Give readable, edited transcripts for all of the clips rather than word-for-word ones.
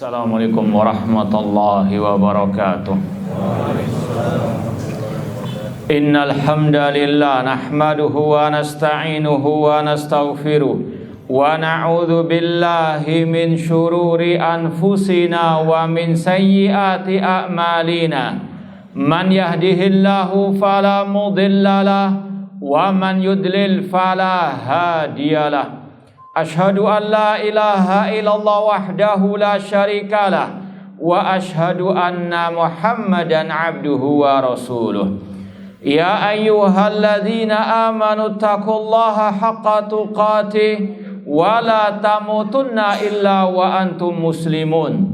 Assalamualaikum warahmatullahi wabarakatuh. Innal hamdalillah nahmaduhu wa nasta'inuhu wa nastaghfiruh wa na'udzu billahi min syururi anfusina wa min sayyiati a'malina. Man yahdihillahu fala mudhillalah wa man yudlil fala hadiyalah. Ashhadu an la ilaha illallah wahdahu la syarikalah wa ashhadu anna Muhammadan abduhu wa rasuluh. Ya ayyuhalladzina amanu taqullaha haqqa tuqatih wa la tamutunna illa wa antum muslimun.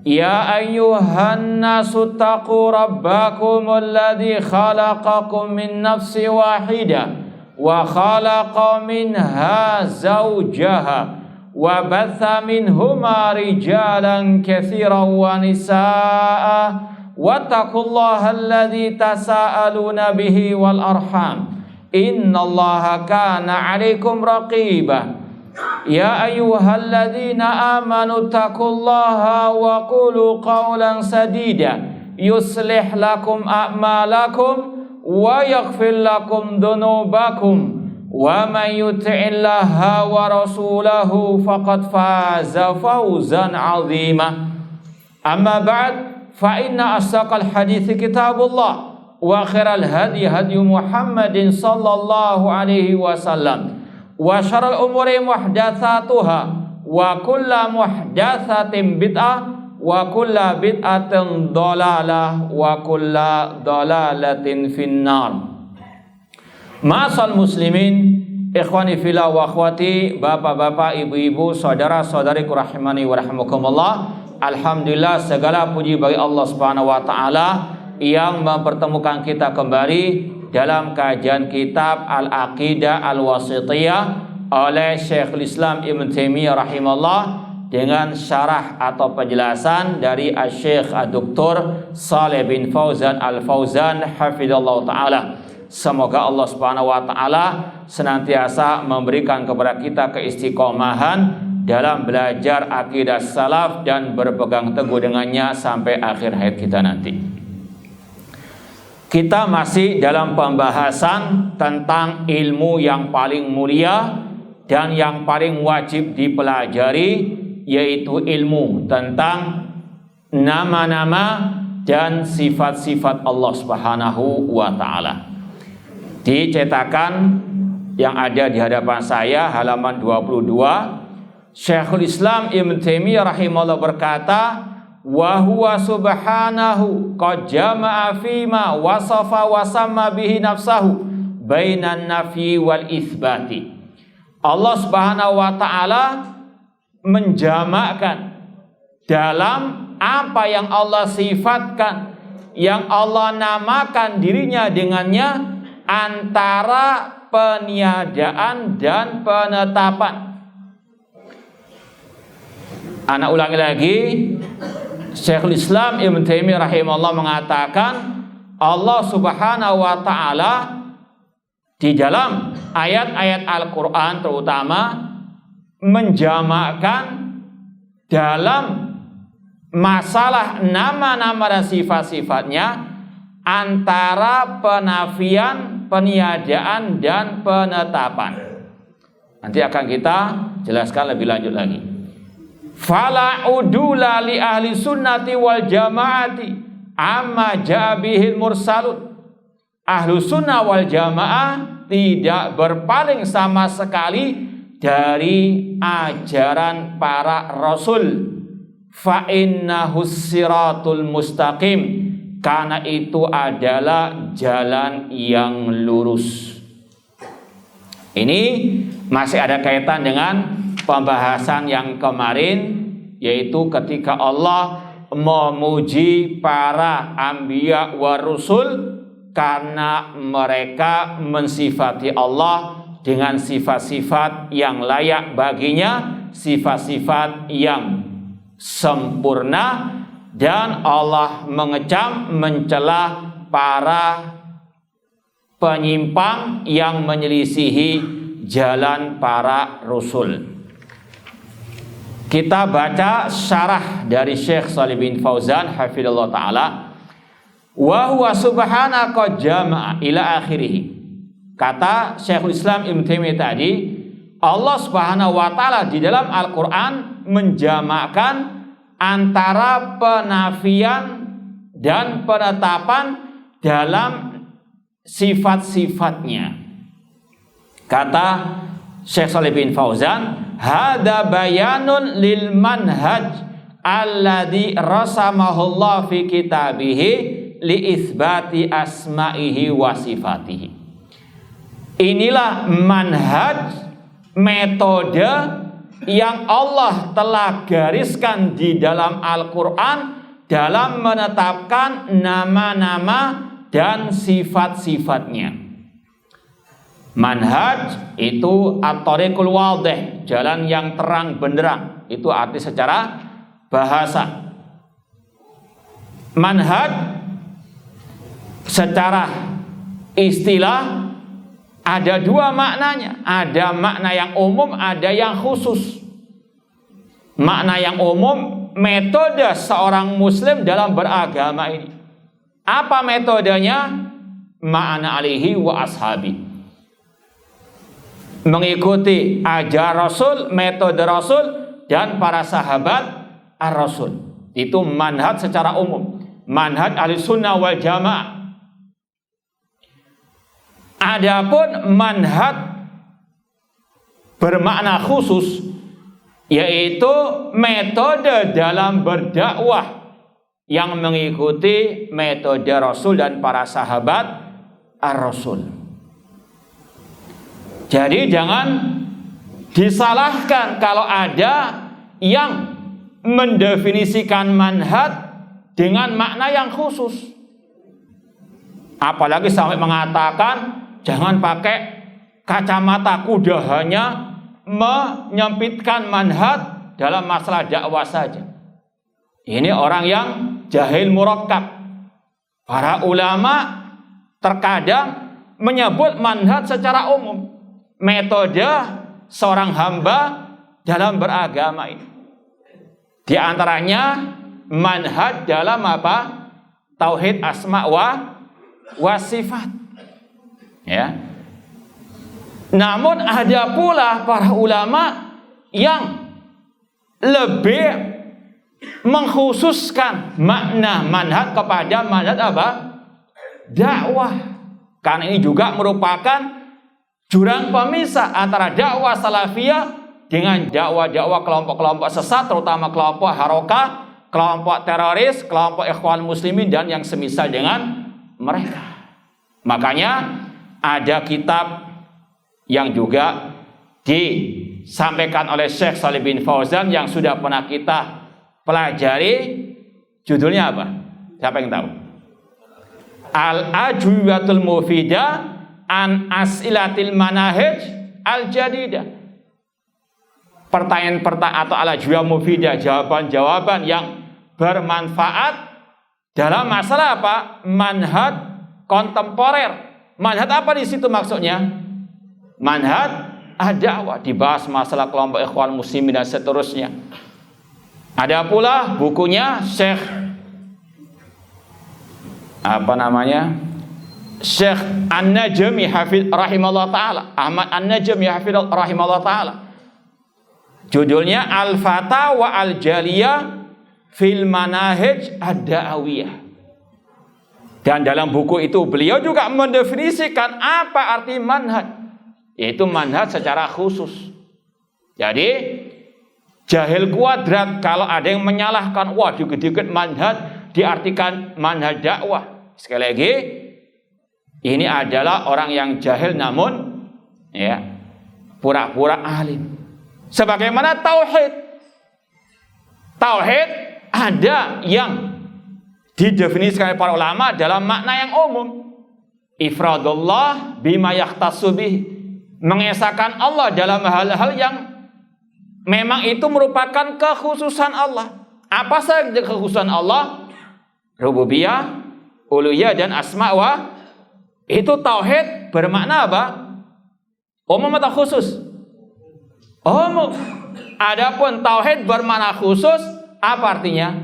Ya ayyuhan nasu taqu rabbakumul ladzi khalaqakum min nafsin wahidah wa khalaqa minha zawjaha wa batha minhuma rijalan katsiran wa nisaa wattaqullaha alladzi tasaaluna bihi wal arham innallaha kana 'alaikum raqiba. Ya ayyuhalladzina amanu taqullaha wa qulu qawlan sadida yuslih lakum a'malakum wa yaghfir lakum dhunubakum wa may yuti'illaha wa rasulahu faqad faza fawzan 'azima. Amma ba'd, fa inna asdaqal hadithi kitabullah wa khairal hadi hadi Muhammadin sallallahu alaihi wasallam wa syarrul umuri muhdatsatuha wa kullu muhdatsatin bid'ah wa kulla bid'atin dhalalah wa kulla dhalalatin finnar. Ma'asal muslimin, ikhwani fillah wa akhwati, bapak-bapak, ibu-ibu, saudara-saudariku rahimani wa rahimakumullah. Alhamdulillah, segala puji bagi Allah Subhanahu wa taala yang mempertemukan kita kembali dalam kajian kitab Al-Aqidah Al-Wasithiyah oleh Syekhul Islam Ibn Taimiyah rahimahullah dengan syarah atau penjelasan dari Syekh Dr. Shalih bin Fauzan Al-Fauzan hafizallahu taala. Semoga Allah Subhanahu wa taala senantiasa memberikan kepada kita keistiqomahan dalam belajar akidah salaf dan berpegang teguh dengannya sampai akhir hayat kita nanti. Kita masih dalam pembahasan tentang ilmu yang paling mulia dan yang paling wajib dipelajari, yaitu ilmu tentang nama-nama dan sifat-sifat Allah Subhanahu wa taala. Di cetakan yang ada di hadapan saya halaman 22, Syekhul Islam Ibn Taimiyah rahimahullah berkata, wa huwa subhanahu qad jama'a fima wasafa wa samma bihi nafsahu bainan nafyi wal itsbati. Allah Subhanahu wa taala menjamakkan dalam apa yang Allah sifatkan, yang Allah namakan dirinya dengannya, antara peniadaan dan penetapan. Anak ulangi lagi, Syekhul Islam Ibn Taimiyah rahimahullah mengatakan Allah Subhanahu wa taala di dalam ayat-ayat Al-Quran terutama menjamakkan dalam masalah nama-nama dan sifat-sifatnya antara penafian, peniadaan, dan penetapan. Nanti akan kita jelaskan lebih lanjut lagi. Fala udula li ahli sunnati wal jamaati amma ja'bihil mursalun. Ahlu sunnah wal jamaah tidak berpaling sama sekali dari ajaran para rasul. Fa innahu siratul mustaqim, karena itu adalah jalan yang lurus. Ini masih ada kaitan dengan pembahasan yang kemarin, yaitu ketika Allah memuji para anbiya wa rusul karena mereka mensifati Allah dengan sifat-sifat yang layak baginya, sifat-sifat yang sempurna, dan Allah mengecam, mencela para penyimpang yang menyelisihi jalan para rasul. Kita baca syarah dari Syekh Shalih bin Fauzan hafizallahu taala, wa huwa subhanaka jama'a ila akhirih. Kata Syekhul Islam Ibnu Taimiyah tadi, Allah Subhanahu wa taala di dalam Al-Qur'an menjamakkan antara penafian dan penetapan dalam sifat-sifatnya. Kata Syekh Shalih bin Fauzan, hada bayanun lil manhaj alladzi rasamahullah fi kitabihi li itsbati asma'ihi wa sifatihi. Inilah manhaj, metode yang Allah telah gariskan di dalam Al-Qur'an dalam menetapkan nama-nama dan sifat-sifatnya. Manhaj itu at-thariqul wadih, jalan yang terang benderang. Itu arti secara bahasa. Manhaj secara istilah ada dua maknanya. Ada makna yang umum, ada yang khusus. Makna yang umum, metode seorang muslim dalam beragama ini. Apa metodenya? Ma'ana alihi wa ashabi. Mengikuti ajar Rasul, metode Rasul dan para sahabat ar-Rasul. Itu manhaj secara umum, manhaj Ahlussunnah wal Jamaah. Adapun manhaj bermakna khusus, yaitu metode dalam berdakwah yang mengikuti metode Rasul dan para sahabat ar-Rasul. Jadi jangan disalahkan kalau ada yang mendefinisikan manhaj dengan makna yang khusus. Apalagi sampai mengatakan jangan pakai kacamata kuda, hanya menyempitkan manhaj dalam masalah dakwah saja. Ini orang yang jahil murakkab. Para ulama terkadang menyebut manhaj secara umum, metode seorang hamba dalam beragama ini. Di antaranya manhaj dalam apa? Tauhid asma wa sifat. Ya. Namun ada pula para ulama yang lebih mengkhususkan makna manhaj kepada manhaj apa? Dakwah. Karena ini juga merupakan jurang pemisah antara dakwah salafiyah dengan dakwah-dakwah kelompok-kelompok sesat, terutama kelompok harokah, kelompok teroris, kelompok ikhwan muslimin dan yang semisal dengan mereka. Makanya ada kitab yang juga disampaikan oleh Syekh Shalih bin Fauzan yang sudah pernah kita pelajari. Judulnya apa? Siapa yang tahu? Al-Ajwibatul Mufidah an As'ilatil Manahij Al-Jadidah. Pertanyaan-pertanyaan atau al-ajwibah mufidah, jawaban-jawaban yang bermanfaat dalam masalah apa? Manhaj kontemporer. Manhaj apa di situ maksudnya? Manhaj ad-da'wah, dibahas masalah kelompok ikhwan muslimin dan seterusnya. Ada pula bukunya Syekh Syekh An-Najmi hafidh rahimahullah ta'ala, Ahmad An-Najmi hafidh rahimahullah ta'ala. Judulnya Al-Fatawa Al-Jaliyah fil Manahij Ad-Da'awiyah. Dan dalam buku itu beliau juga mendefinisikan apa arti manhaj, yaitu manhaj secara khusus. Jadi jahil kuadrat kalau ada yang menyalahkan, wah dikit-dikit manhaj diartikan manhaj dakwah. Sekali lagi, ini adalah orang yang jahil namun ya pura-pura alim. Sebagaimana tauhid. Tauhid ada yang didefinisikan oleh para ulama dalam makna yang umum. Ifradullah bima yakhtassu bih. Mengesahkan Allah dalam hal-hal yang memang itu merupakan kekhususan Allah. Apa saja kekhususan Allah? Rububiyah, uluhiyah dan asma wa. Itu tauhid bermakna apa? Umum atau khusus? Umum. Adapun tauhid bermakna khusus, apa artinya?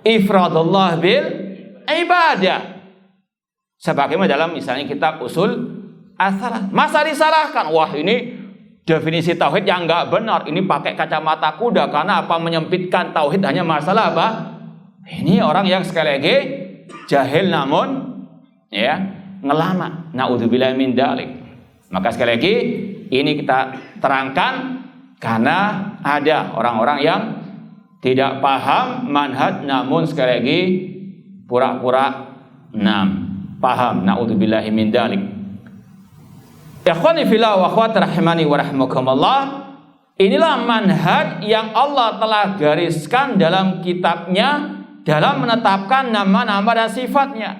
Ifradullah bil ibadah. Sebagaimana dalam misalnya kitab usul as-salah. Masa disalahkan? Wah, ini definisi tauhid yang enggak benar. Ini pakai kacamata kuda. Karena apa? Menyempitkan tauhid hanya masalah apa? Ini orang yang sekali lagi jahil namun ya ngelama. Naudzubillah min dzalik. Maka sekali lagi ini kita terangkan karena ada orang-orang yang tidak paham manhaj namun sekali lagi pura-pura paham. Naudzubillahi min dzalik. Ikhwani fillah wa akhwati rahimani wa rahimakumullah. Inilah manhaj yang Allah telah gariskan dalam kitabnya dalam menetapkan nama-nama dan sifatnya.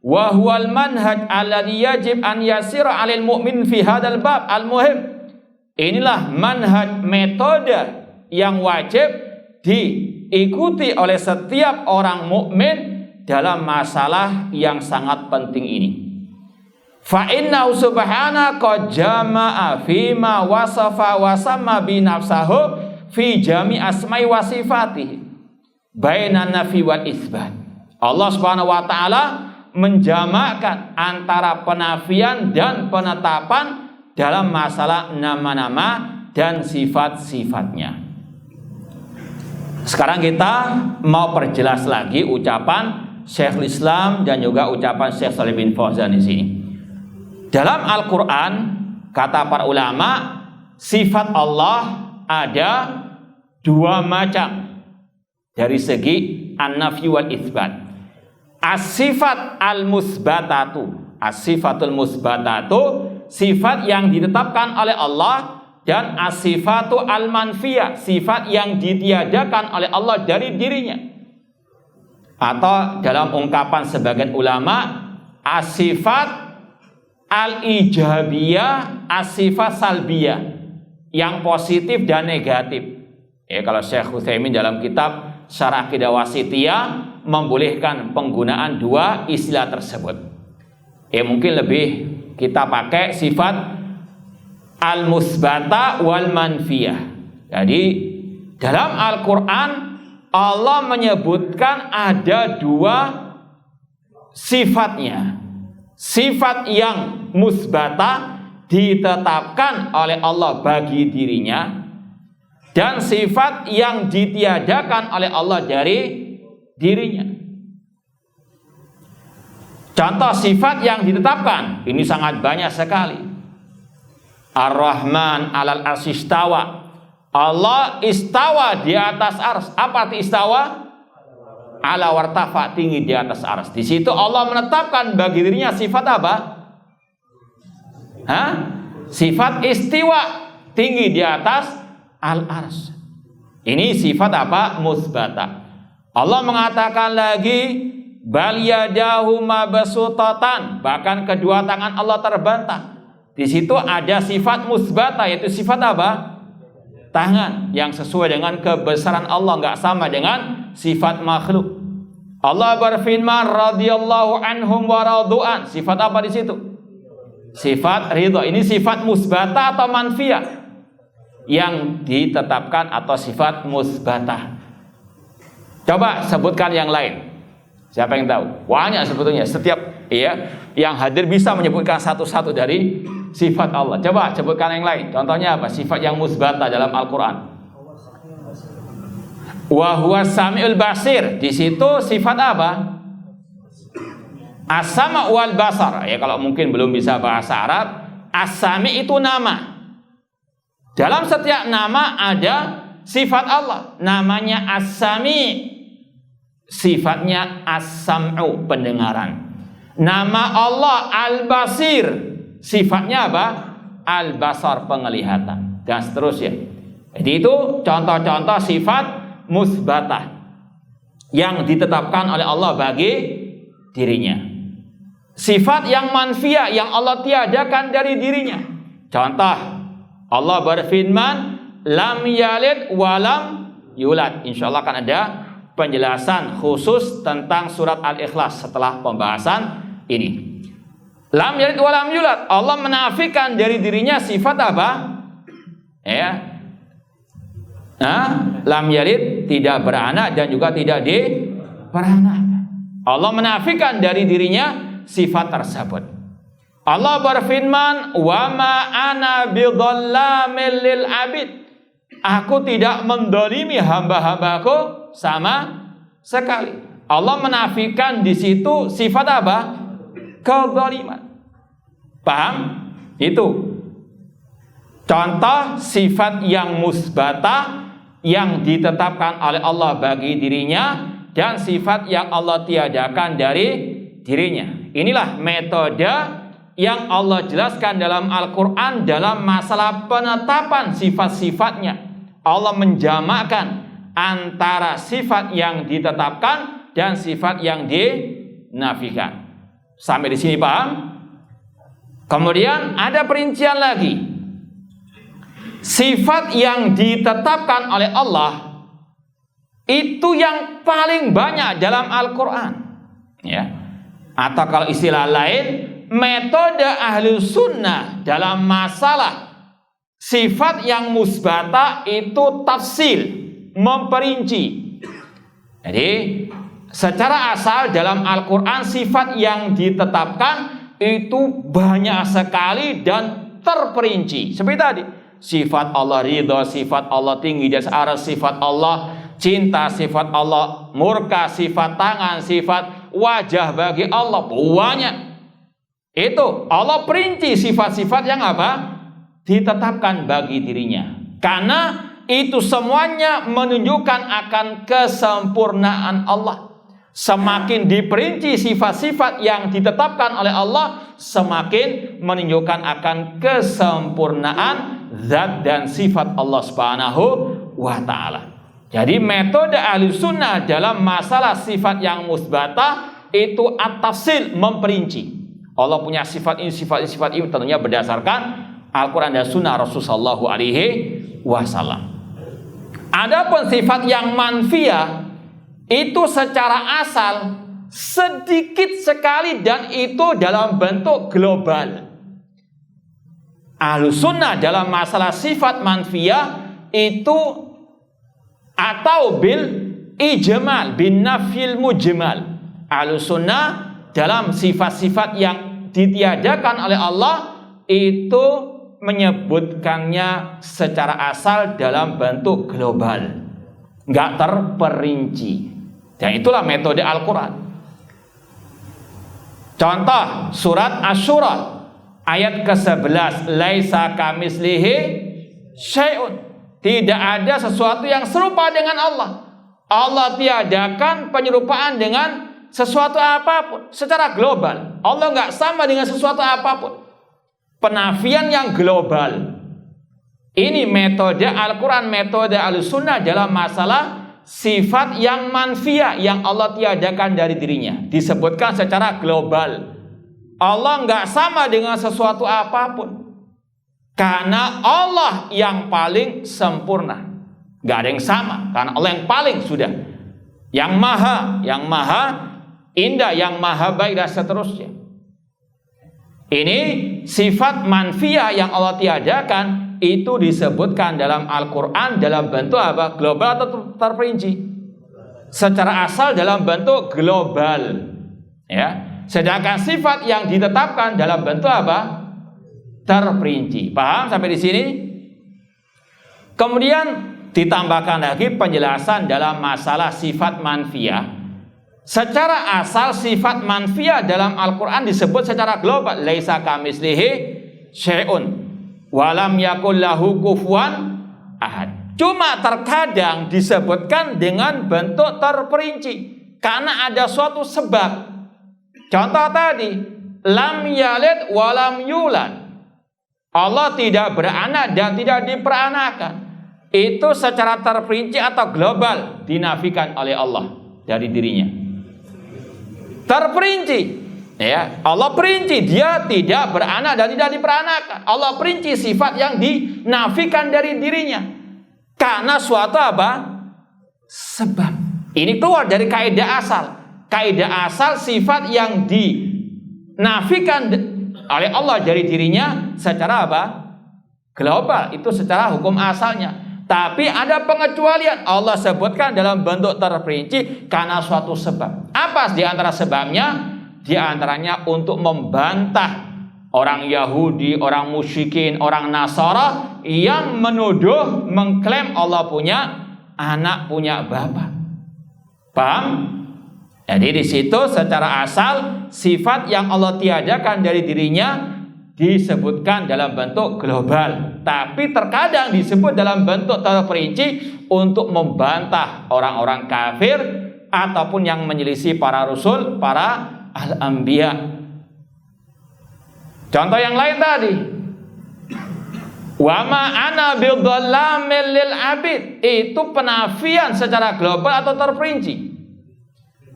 Wa huwal manhaj alladzi yajib an yasira 'alal mu'min fi hadzal bab al-muhim. Inilah manhaj metode yang wajib diikuti oleh setiap orang mukmin dalam masalah yang sangat penting ini. Fa innahu subhanahu qad jama'a fima wasafa wa samma bi nafsihi fi jami' asma'i wa sifatihi bainan nafi wal isbat. Allah Subhanahu wa taala menjamakkan antara penafian dan penetapan dalam masalah nama-nama dan sifat-sifatnya. Sekarang kita mau perjelas lagi ucapan Syekhul Islam dan juga ucapan Syekh Shalih bin Fauzan di sini. Dalam Al-Quran, kata para ulama, sifat Allah ada dua macam dari segi an-nafyu wal itsbat. As-sifat al-musbatatu, as-sifatul musbatatu, sifat yang ditetapkan oleh Allah, dan as-sifatu al-manfiyah, sifat yang ditiadakan oleh Allah dari dirinya. Atau dalam ungkapan sebagian ulama, as-sifat al-ijabiyah, as-sifat salbiyah, yang positif dan negatif. Kalau Syekh Utsaimin dalam kitab Syarah Aqidah Wasithiyah membolehkan penggunaan dua istilah tersebut. Mungkin lebih kita pakai sifat al-musbata wal manfiyah. Jadi dalam Al-Quran Allah menyebutkan ada dua sifatnya. Sifat yang musbata ditetapkan oleh Allah bagi dirinya, dan sifat yang ditiadakan oleh Allah dari dirinya. Contoh sifat yang ditetapkan ini sangat banyak sekali. Ar-Rahman 'alal arsy istawa. Allah istawa di atas ars. Apa arti istawa? Ala wartafa, tinggi di atas ars. Di situ Allah menetapkan bagi dirinya sifat apa? Sifat istiwa, tinggi di atas al-ars. Ini sifat apa? Musbata. Allah mengatakan lagi, bal yadahu mabsutatan, bahkan kedua tangan Allah terbentang. Di situ ada sifat musbata, yaitu sifat apa? Tangan yang sesuai dengan kebesaran Allah, nggak sama dengan sifat makhluk. Allah berfirman radhiyallahu anhum wa radu'an. Sifat apa di situ? Sifat ridha. Ini sifat musbata atau manfiyah yang ditetapkan atau sifat musbata. Coba sebutkan yang lain. Siapa yang tahu? Banyak sebetulnya. Setiap yang hadir bisa menyebutkan satu-satu dari sifat Allah. Coba sebutkan yang lain. Contohnya apa? Sifat yang musbata dalam Al-Quran. Wa huwa samiul basir. Di situ sifat apa? As-sama' wal basar. Kalau mungkin belum bisa bahasa Arab, as-sami' itu nama. Dalam setiap nama ada sifat Allah. Namanya as-sami'. Sifatnya as-sam'u, pendengaran. Nama Allah al-basir. Sifatnya apa? Al-basar, penglihatan. Dan seterusnya. Jadi itu contoh-contoh sifat musbatah yang ditetapkan oleh Allah bagi dirinya. Sifat yang manfiyah yang Allah tiadakan dari dirinya. Contoh, Allah berfirman, lam yalid walam yulad. Insyaallah akan ada penjelasan khusus tentang surat Al-Ikhlas setelah pembahasan ini. Lam yalid walam yulad. Allah menafikan dari dirinya sifat apa? lam yalid, tidak beranak dan juga tidak diperanak. Allah menafikan dari dirinya sifat tersebut. Allah berfirman, wa ma ana bidzallamin lil abid. Aku tidak mendolimi hamba-hambaku sama sekali. Allah menafikan di situ sifat apa? Kezaliman. Paham? Itu contoh sifat yang musbatah yang ditetapkan oleh Allah bagi dirinya dan sifat yang Allah tiadakan dari dirinya. Inilah metode yang Allah jelaskan dalam Al-Quran dalam masalah penetapan sifat-sifatnya. Allah menjamakkan antara sifat yang ditetapkan dan sifat yang dinafikan. Sampai di sini paham? Kemudian ada perincian lagi. Sifat yang ditetapkan oleh Allah itu yang paling banyak dalam Al-Quran, ya. Atau kalau istilah lain, metode ahli sunnah dalam masalah sifat yang musbata itu tafsil, memperinci. Jadi secara asal dalam Al-Quran sifat yang ditetapkan itu banyak sekali dan terperinci. Seperti tadi, sifat Allah ridha, sifat Allah tinggi dan searah, sifat Allah cinta, sifat Allah murka, sifat tangan, sifat wajah bagi Allah, banyak. Itu Allah perinci sifat-sifat yang apa? Ditetapkan bagi dirinya. Karena itu semuanya menunjukkan akan kesempurnaan Allah. Semakin diperinci sifat-sifat yang ditetapkan oleh Allah, semakin menunjukkan akan kesempurnaan zat dan sifat Allah Subhanahu wa ta'ala. Jadi metode ahli sunnah dalam masalah sifat yang musbatah itu at-tafsil, memperinci. Allah punya sifat ini, sifat ini, sifat ini, tentunya berdasarkan Al-Quran dan sunnah Rasulullah SAW. Adapun sifat yang manfiyah itu secara asal sedikit sekali dan itu dalam bentuk global. Ahlus sunnah dalam masalah sifat manfiyah itu atau bil ijmal, bin nafil mujmal. Ahlus sunnah dalam sifat-sifat yang ditiadakan oleh Allah itu menyebutkannya secara asal dalam bentuk global, nggak terperinci. Dan itulah metode Al-Quran. Contoh surat Asy-Syura ayat ke-11, laisa kamislihi syai'un. Tidak ada sesuatu yang serupa dengan Allah. Allah tiadakan penyerupaan dengan sesuatu apapun secara global. Allah nggak sama dengan sesuatu apapun. Penafian yang global. Ini metode Al-Quran, metode Ahlussunnah dalam masalah sifat yang manfiyah yang Allah tiadakan dari dirinya. Disebutkan secara global. Allah nggak sama dengan sesuatu apapun. Karena Allah yang paling sempurna. Nggak ada yang sama. Karena Allah yang paling sudah. Yang maha indah, yang maha baik dan seterusnya. Ini sifat manfiyah yang Allah tiadakan. Itu disebutkan dalam Al-Quran dalam bentuk apa? Global atau terperinci? Secara asal dalam bentuk global, ya. Sedangkan sifat yang ditetapkan dalam bentuk apa? Terperinci. Paham sampai di sini? Kemudian ditambahkan lagi penjelasan dalam masalah sifat manfiyah. Secara asal sifat manfiyah dalam Al-Quran disebut secara global, laisa kamislihi syai'un walam yakul lahu kufuwan ahad. Cuma terkadang disebutkan dengan bentuk terperinci karena ada suatu sebab. Contoh tadi, lam yalid walam yulad. Allah tidak beranak dan tidak diperanakan. Itu secara terperinci atau global dinafikan oleh Allah dari dirinya. Terperinci. Ya, Allah perinci dia tidak beranak dan tidak diperanakan. Allah perinci sifat yang dinafikan dari dirinya karena suatu apa? Sebab. Ini keluar dari kaidah asal. Kaidah asal sifat yang dinafikan oleh Allah dari dirinya secara apa? Global. Itu secara hukum asalnya. Tapi ada pengecualian. Allah sebutkan dalam bentuk terperinci karena suatu sebab. Apa di antara sebabnya? Di antaranya untuk membantah orang Yahudi, orang musyrikin, orang Nasara yang menuduh, mengklaim Allah punya anak, punya bapak. Paham? Jadi di situ secara asal sifat yang Allah tiadakan dari dirinya disebutkan dalam bentuk global, tapi terkadang disebut dalam bentuk terperinci untuk membantah orang-orang kafir ataupun yang menyelisih para rasul, para al-anbiya. Contoh yang lain tadi, wa ma ana bidzalamil lil abid, itu penafian secara global atau terperinci.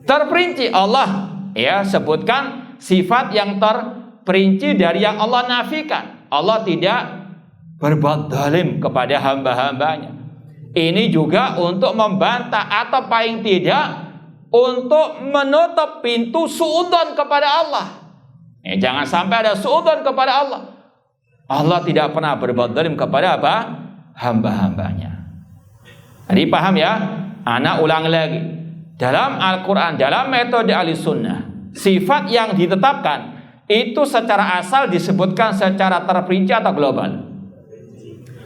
Terperinci Allah ya sebutkan sifat yang terperinci dari yang Allah nafikan. Allah tidak berbuat zalim kepada hamba-hambanya. Ini juga untuk membantah atau paling tidak untuk menutup pintu suudzon kepada Allah. Jangan sampai ada suudzon kepada Allah. Allah tidak pernah berbuat zalim kepada apa? Hamba-hambanya. Jadi paham ya? Ana ulang lagi. Dalam Al-Quran, dalam metode Ahlussunnah, sifat yang ditetapkan itu secara asal disebutkan secara terperinci atau global?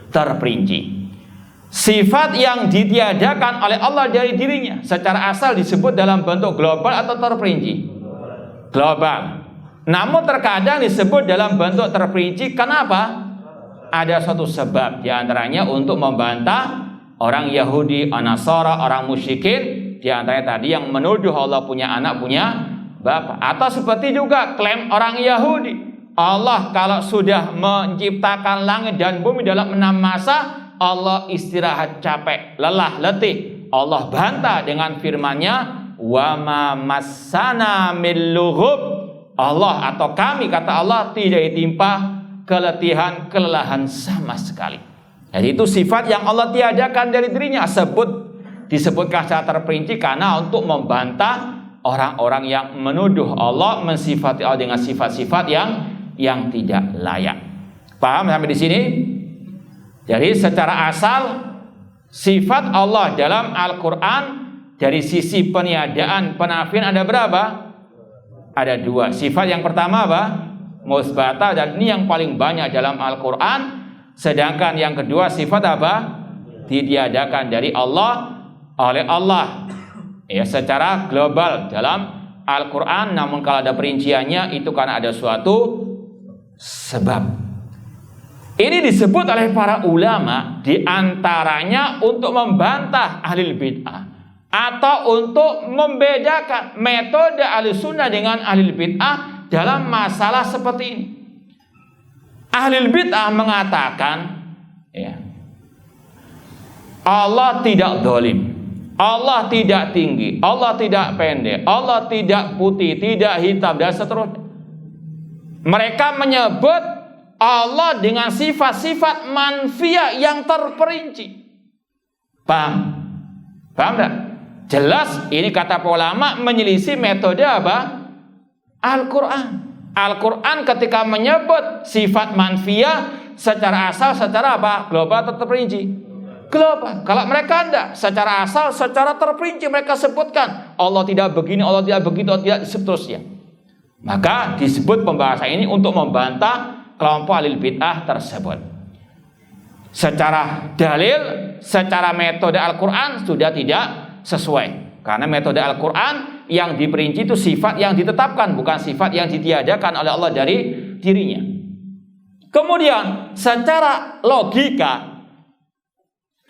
Terperinci. Sifat yang ditiadakan oleh Allah dari dirinya secara asal disebut dalam bentuk global atau terperinci? Global. Namun terkadang disebut dalam bentuk terperinci. Kenapa? Ada suatu sebab, diantaranya untuk membantah orang Yahudi, Nasara, orang musyrikin. Di antaranya tadi yang menuduh Allah punya anak, punya bapak. Atau seperti juga klaim orang Yahudi, Allah kalau sudah menciptakan langit dan bumi dalam 6 masa, Allah istirahat, capek, lelah, letih. Allah bantah dengan firman-Nya, wa ma massana min lughub. Allah atau kami, kata Allah, tidak ditimpa keletihan, kelelahan sama sekali. Jadi itu sifat yang Allah tiadakan dari dirinya. Disebutkan secara terperinci karena untuk membantah orang-orang yang menuduh Allah, mensifati Allah dengan sifat-sifat yang tidak layak. Paham sampai di sini? Jadi secara asal sifat Allah dalam Al-Quran dari sisi peniadaan, penafian ada berapa? Ada 2. Sifat yang pertama apa? Musbatah, dan ini yang paling banyak dalam Al-Quran. Sedangkan yang kedua sifat apa? Ditiadakan dari Allah, oleh Allah ya secara global dalam Al-Quran. Namun kalau ada perinciannya itu karena ada suatu sebab. Ini disebut oleh para ulama diantaranya untuk membantah ahlul bid'ah atau untuk membedakan metode Ahlussunnah dengan ahlul bid'ah dalam masalah seperti ini. Ahlul bid'ah mengatakan ya, Allah tidak zalim, Allah tidak tinggi, Allah tidak pendek, Allah tidak putih, tidak hitam, dan seterusnya. Mereka menyebut Allah dengan sifat-sifat manfiyah yang terperinci. Paham? Paham tak? Jelas ini kata ulama menyelisih metode apa? Al-Quran. Al-Quran ketika menyebut sifat manfiyah secara asal, secara apa? Global atau terperinci? Global. Kalau mereka tidak, secara asal, secara terperinci mereka sebutkan Allah tidak begini, Allah tidak begitu, Allah tidak seterusnya. Maka disebut pembahasan ini untuk membantah kelompok ahlul bid'ah tersebut. Secara dalil, secara metode Al-Quran sudah tidak sesuai. Karena metode Al-Quran yang diperinci itu sifat yang ditetapkan, bukan sifat yang ditiadakan oleh Allah dari dirinya. Kemudian secara logika,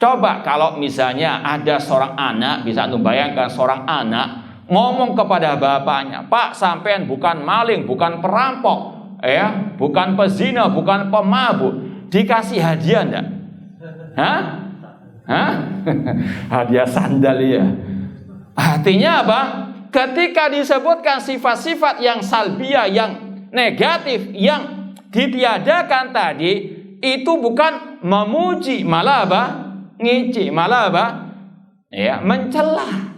coba kalau misalnya ada seorang anak, bisa Anda bayangkan seorang anak ngomong kepada bapaknya, Pak, sampean bukan maling, bukan perampok, ya, bukan pezina, bukan pemabuk, dikasih hadiah enggak? Hah? Hah? Hadiah sandal ya. Artinya apa? Ketika disebutkan sifat-sifat yang salbiyah, yang negatif, yang ditiadakan tadi, itu bukan memuji, malah apa? Ngece, malah apa? Ya, mencela.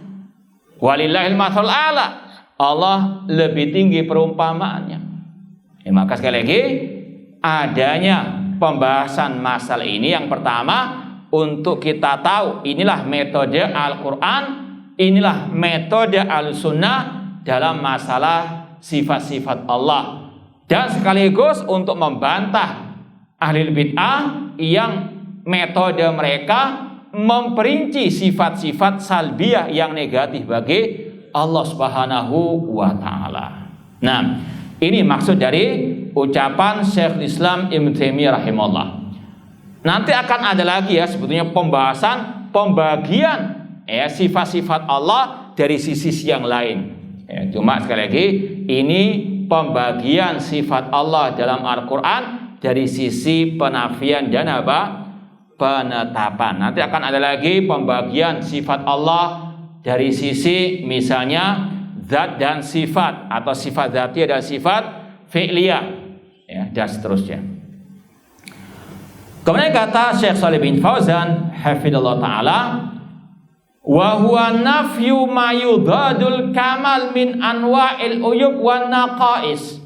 Walillahil mathalul a'la. Allah lebih tinggi perumpamaannya. Maka sekali lagi adanya pembahasan masalah ini yang pertama untuk kita tahu inilah metode Al-Quran, inilah metode Al-Sunnah dalam masalah sifat-sifat Allah, dan sekaligus untuk membantah ahli bid'ah yang metode mereka memperinci sifat-sifat salbiyah yang negatif bagi Allah Subhanahu wa taala. Nah, ini maksud dari ucapan Syekhul Islam Ibnu Taimiyah rahimahullah. Nanti akan ada lagi ya sebetulnya pembagian ya sifat-sifat Allah dari sisi yang lain. Ya, cuma sekali lagi ini pembagian sifat Allah dalam Al-Quran dari sisi penafian dan penetapan. Nanti akan ada lagi pembagian sifat Allah dari sisi misalnya zat dan sifat, atau sifat dzatiyah dan sifat fi'liyah, ya, dan seterusnya. Kemudian kata Syekh Shalih bin Fauzan hafizallahu taala, wa huwa nafyu ma yudadul kamal min anwa'il uyub wan naqais.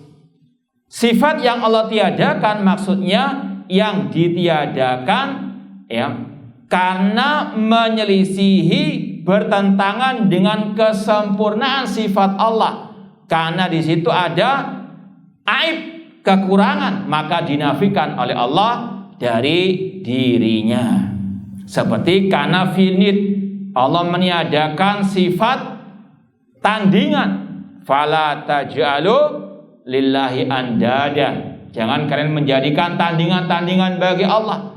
Sifat yang Allah tiadakan maksudnya yang ditiadakan ya karena menyelisihi, bertentangan dengan kesempurnaan sifat Allah. Karena di situ ada aib, kekurangan, maka dinafikan oleh Allah dari dirinya. Seperti karena finit, Allah meniadakan sifat tandingan. Fala taj'alu lillahi andada. Jangan kalian menjadikan tandingan-tandingan bagi Allah.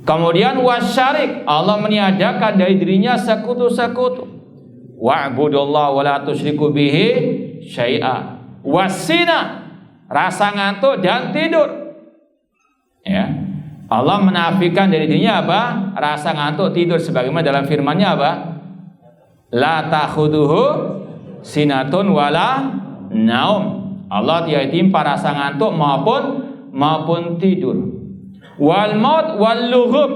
Kemudian wasyarik, Allah meniadakan dari dirinya sekutu-sekutu. Wa'budullaha wa la tusyriku bihi syai'a. Wasina, rasa ngantuk dan tidur. Ya, Allah menafikan dari dirinya apa? Rasa ngantuk, tidur, sebagaimana dalam firman-Nya apa? La ta'khuduhu sinatun wala naum. Allah tidak timpa rasa ngantuk maupun tidur. Wal maut wal lughub.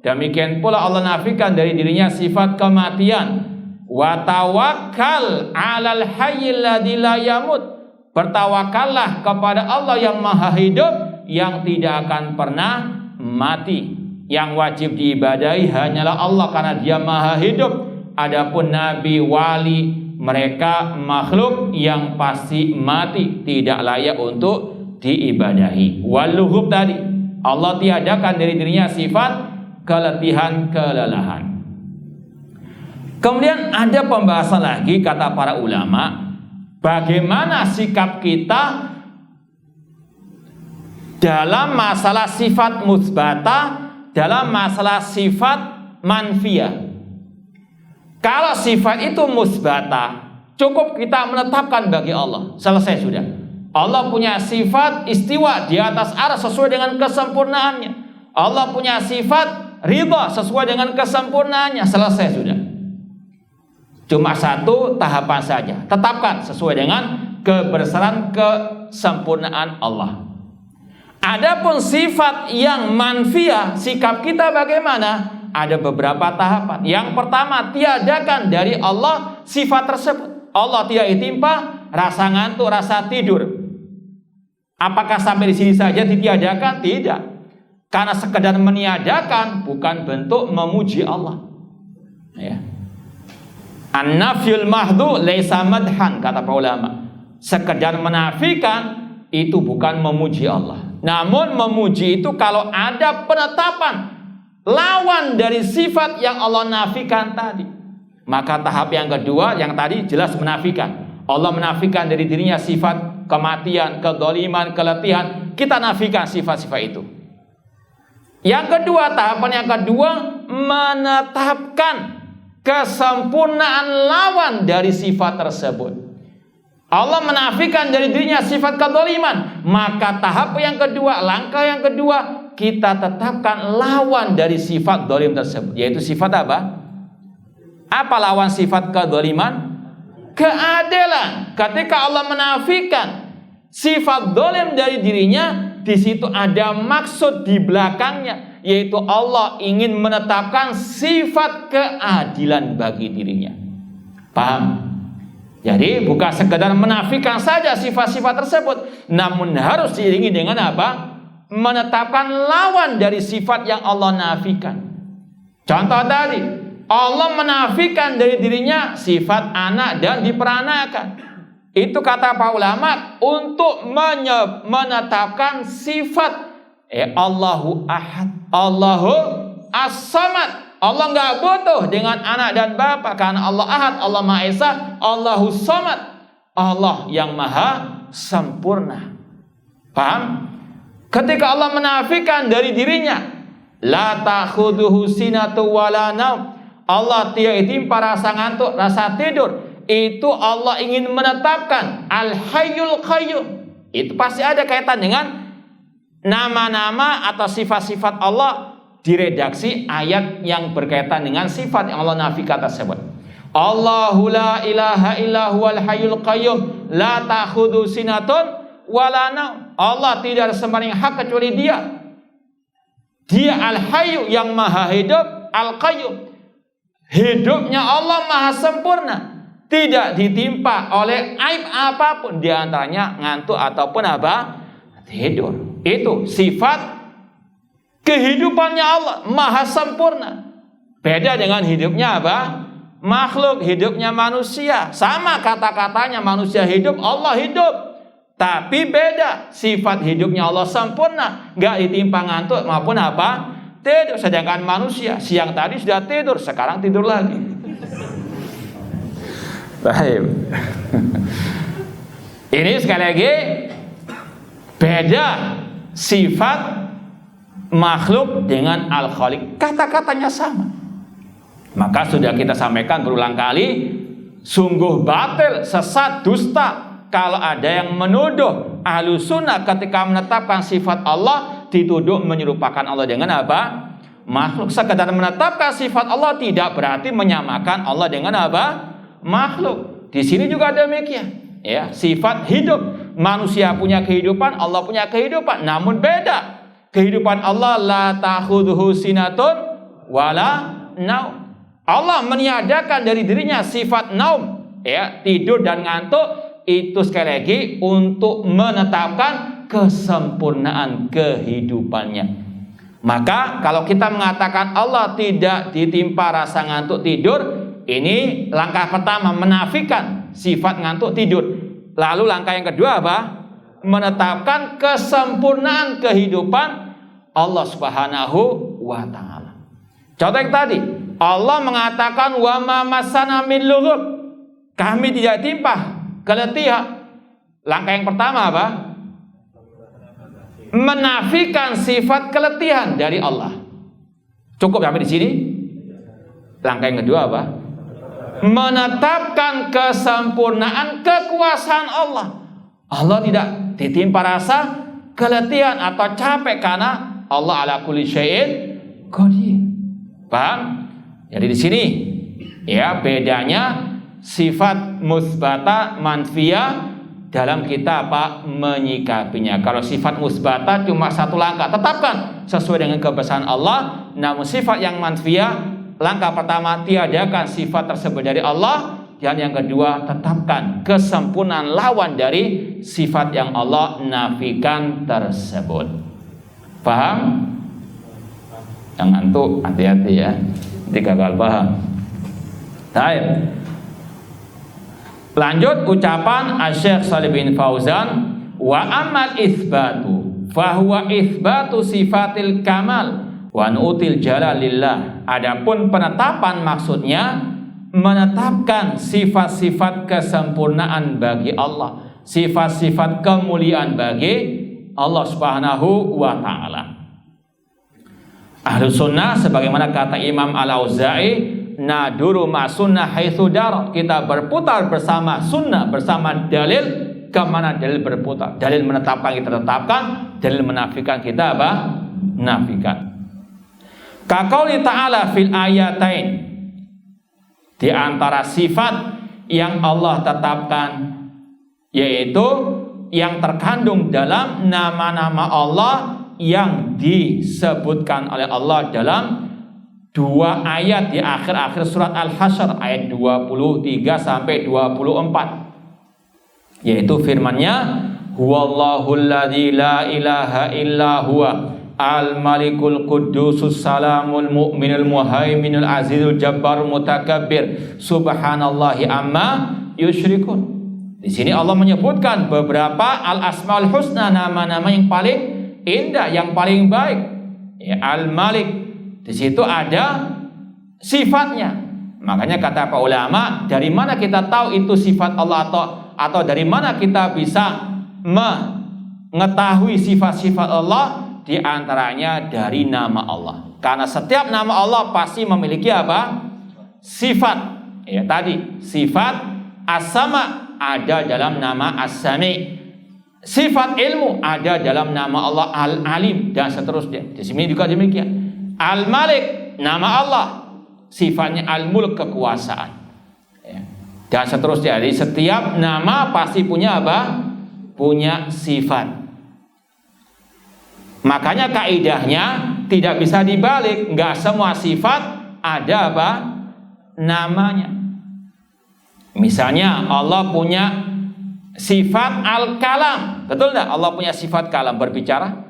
Demikian pula Allah nafikan dari dirinya sifat kematian. Wa tawakkal 'alal hayyil ladzi la yamut. Bertawakallah kepada Allah yang Maha Hidup, yang tidak akan pernah mati. Yang wajib diibadahi hanyalah Allah karena Dia Maha Hidup. Adapun nabi, wali, mereka makhluk yang pasti mati, tidak layak untuk diibadahi. Waluhub tadi, Allah tiadakan dari dirinya sifat keletihan, kelelahan. Kemudian ada pembahasan lagi kata para ulama, bagaimana sikap kita dalam masalah sifat musbata, dalam masalah sifat manfiyah. Kalau sifat itu musbata, cukup kita menetapkan bagi Allah, selesai sudah. Allah punya sifat istiwa di atas arsy sesuai dengan kesempurnaannya. Allah punya sifat ridha sesuai dengan kesempurnaannya, selesai sudah. Cuma satu tahapan saja, tetapkan sesuai dengan kebesaran kesempurnaan Allah. Adapun sifat yang manfiyah, sikap kita bagaimana? Ada beberapa tahapan. Yang pertama, tiadakan dari Allah sifat tersebut. Allah tidak ditimpa rasa ngantuk, rasa tidur. Apakah sampai di sini saja ditiadakan? Tidak. Karena sekedar meniadakan bukan bentuk memuji Allah. Ya. An-nafyul mahdhu laisa madhan, kata para ulama. Sekedar menafikan itu bukan memuji Allah. Namun memuji itu kalau ada penetapan lawan dari sifat yang Allah nafikan tadi. Maka tahap yang kedua, yang tadi jelas menafikan. Allah menafikan dari dirinya sifat kematian, kedzaliman, keletihan. Kita nafikan sifat-sifat itu. Yang kedua, tahapan yang kedua, menetapkan kesempurnaan lawan dari sifat tersebut. Allah menafikan dari dirinya sifat kedzaliman, maka tahap yang kedua, langkah yang kedua, kita tetapkan lawan dari sifat zalim tersebut, yaitu sifat apa? Apa lawan sifat kedzaliman? Keadilan. Ketika Allah menafikan sifat zalim dari dirinya, di situ ada maksud di belakangnya, yaitu Allah ingin menetapkan sifat keadilan bagi dirinya. Paham? Jadi bukan sekedar menafikan saja sifat-sifat tersebut, namun harus diiringi dengan apa? menetapkan lawan dari sifat yang Allah nafikan. Contoh tadi, Allah menafikan dari dirinya sifat anak dan diperanakan. Itu kata para ulama untuk menetapkan sifat Allahu Ahad, Allahu As-Samad. Allah nggak butuh dengan anak dan bapak karena Allah Ahad, Allah Maha Esa, Allahu Samad, Allah yang Maha Sempurna. Paham? Ketika Allah menafikan dari dirinya, la ta'khudhuhu sinatu wala naum, Allah tidak ditimpa rasa ngantuk, rasa tidur. Itu Allah ingin menetapkan Al-Hayyul Qayyum. Itu pasti ada kaitan dengan nama-nama atau sifat-sifat Allah di redaksi ayat yang berkaitan dengan sifat yang Allah nafikan tersebut. Allahu la ilaha illa huwal hayyul qayyum la ta'khudhu sinatun wala naum. Allah tidak ada sembahyang yang hak kecuali Dia. Dia Al-Hayyu yang Maha Hidup, Al-Qayyum. Hidupnya Allah Maha Sempurna, tidak ditimpa oleh aib apapun, di antaranya ngantuk ataupun tidur. Itu sifat kehidupannya Allah Maha Sempurna. Beda dengan hidupnya makhluk, hidupnya manusia. Sama kata-katanya, manusia hidup, Allah hidup. Tapi beda, sifat hidupnya Allah sempurna, gak ditimpa ngantuk maupun tidur. Sedangkan manusia siang tadi sudah tidur, sekarang tidur lagi. Baik. Ini sekali lagi beda sifat makhluk dengan Al-Khaliq. Kata-katanya sama. Maka sudah kita sampaikan berulang kali, sungguh batil, sesat, dusta kalau ada yang menuduh Ahlus Sunnah ketika menetapkan sifat Allah dituduh menyerupakan Allah dengan makhluk. Sekedar menetapkan sifat Allah tidak berarti menyamakan Allah dengan makhluk. Di sini juga demikian. Ya, sifat hidup, manusia punya kehidupan, Allah punya kehidupan, namun beda. Kehidupan Allah la ta'khudhuhu sinatun wala naum. Allah meniadakan dari dirinya sifat naum, ya, tidur dan ngantuk. Itu sekali lagi untuk menetapkan kesempurnaan kehidupannya. Maka kalau kita mengatakan Allah tidak ditimpa rasa ngantuk tidur, ini langkah pertama menafikan sifat ngantuk tidur. Lalu langkah yang kedua menetapkan kesempurnaan kehidupan Allah Subhanahu wa taala. Contoh yang tadi, Allah mengatakan wa ma masana min lughub, kami tidak timpa keletihan. Langkah yang pertama menafikan sifat keletihan dari Allah. Cukup sampai di sini? Langkah yang kedua menetapkan kesempurnaan kekuasaan Allah. Allah tidak ditimpa rasa keletihan atau capek karena Allah ala kulli syai'in qadir. Paham? Jadi di sini ya bedanya sifat musbata manfiyah dalam kita menyikapinya. Kalau sifat musbata cuma satu langkah, tetapkan sesuai dengan kebesaran Allah. Namun sifat yang manfiyah, langkah pertama tiadakan sifat tersebut dari Allah, dan yang kedua tetapkan kesempurnaan lawan dari sifat yang Allah nafikan tersebut. Paham? Yang ngantuk hati-hati ya, nanti gagal paham. Baik. Lanjut ucapan Asy-Syaikh Shalih bin Fauzan, wa amal itsbatu fa huwa itsbatu sifatil kamal wa nu'til jalalillah. Adapun penetapan maksudnya menetapkan sifat-sifat kesempurnaan bagi Allah, sifat-sifat kemuliaan bagi Allah Subhanahu wa taala. Ahlus Sunnah sebagaimana kata Imam Al-Auza'i, naduru ma sunnah haitsu darat, kita berputar bersama sunnah, bersama dalil kemana dalil berputar. Dalil menetapkan kita tetapkan, dalil menafikan kita nafikan. Kaqauli ta'ala fil ayatain, di antara sifat yang Allah tetapkan yaitu yang terkandung dalam nama-nama Allah yang disebutkan oleh Allah dalam dua ayat di akhir-akhir surat Al-Hasyr ayat 23 sampai 24, yaitu firman-Nya huwallahul ladzi la ilaha illa huwa al-malikul qudusus salamul mu'minul muhaiminul azizul jabbar mutakabbir subhanallahi amma yusyrikun. Di sini Allah menyebutkan beberapa al-asmaul husna, nama-nama yang paling indah, yang paling baik. Ya, Al-Malik. Di situ ada sifatnya. Makanya kata para ulama, dari mana kita tahu itu sifat Allah atau dari mana kita bisa mengetahui sifat-sifat Allah? Di antaranya dari nama Allah. Karena setiap nama Allah pasti memiliki apa? Sifat. Ya, tadi sifat as-sama ada dalam nama as-sami. Sifat ilmu ada dalam nama Allah al-alim dan seterusnya. Di sini juga demikian. Al-Malik, nama Allah, sifatnya al-mulk, kekuasaan. Ya. Dan seterusnya. Jadi setiap nama pasti punya apa? Punya sifat. Makanya kaidahnya tidak bisa dibalik. Enggak semua sifat ada apa? Namanya. Misalnya Allah punya sifat al-kalam. Betul enggak? Allah punya sifat kalam, berbicara.